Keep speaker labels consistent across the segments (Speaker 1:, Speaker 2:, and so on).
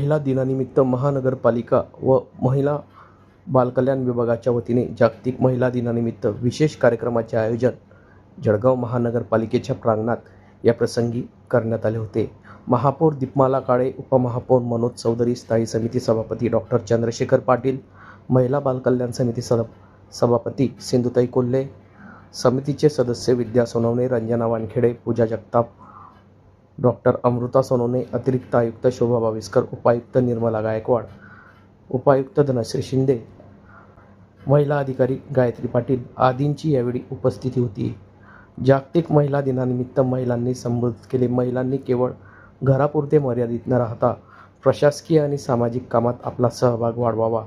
Speaker 1: महिला दिनानिमित्त महानगरपालिका व महिला बालकल्याण विभागाच्या वतीने जागतिक महिला दिनानिमित्त विशेष कार्यक्रमाचे आयोजन जळगाव महानगरपालिकेच्या प्रांगणात याप्रसंगी करण्यात आले होते. महापौर दीपमाला काळे, उपमहापौर मनोज चौधरी, स्थायी समिती सभापती डॉक्टर चंद्रशेखर पाटील, महिला बालकल्याण समिती सभापती सिंधुताई कोल्हे, समितीचे सदस्य विद्या सोनवणे, रंजना वानखेडे, पूजा जगताप, डॉक्टर अमृता सोनवणे, अतिरिक्त आयुक्त शोभा बाविस्कर, उपायुक्त निर्मला गायकवाड, उपायुक्त धनश्री शिंदे, महिला अधिकारी गायत्री पाटील आदींची यावेळी उपस्थिती होती. जागतिक महिला दिनानिमित्त महिलांनी संबोधित केले. महिलांनी केवळ घरापुरते मर्यादित न राहता प्रशासकीय आणि सामाजिक कामात आपला सहभाग वाढवावा.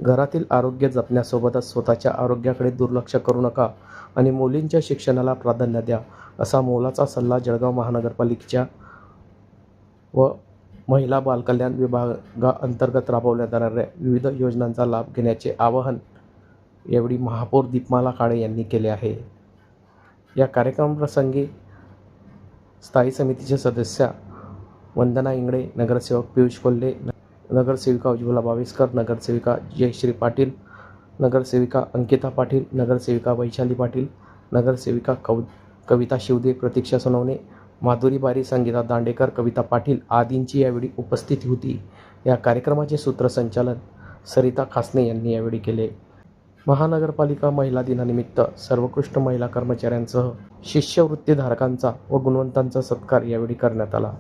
Speaker 1: घरातील आरोग्य जपण्यासोबतच स्वतःच्या आरोग्याकडे दुर्लक्ष करू नका आणि मुलींच्या शिक्षणाला प्राधान्य द्या, असा मोलाचा सल्ला जळगाव महानगरपालिकेच्या व महिला बालकल्याण विभागाअंतर्गत राबवण्यात येणाऱ्या विविध योजनांचा लाभ घेण्याचे आवाहन यावेळी महापौर दीपमाला काळे यांनी केले आहे. या कार्यक्रमाप्रसंगी स्थायी समितीचे सदस्य वंदना इंगळे, नगरसेवक पियुष कोल्हे, नगरसेविका उज्ज्वला बाविस्कर, नगरसेविका जयश्री पाटील, नगरसेविका अंकिता पाटील, नगरसेविका वैशाली पाटील, नगरसेविका कविता शिवदे, प्रतीक्षा सोनवणे, माधुरी बारी, संगीता दांडेकर, कविता पाटील आदींची यावेळी उपस्थिती होती. या कार्यक्रमाचे सूत्रसंचालन सरिता खासने यांनी यावेळी केले. महानगरपालिका महिला दिनानिमित्त सर्वोत्कृष्ट महिला कर्मचाऱ्यांसह शिष्यवृत्तीधारकांचा व गुणवंतांचा सत्कार यावेळी करण्यात आला.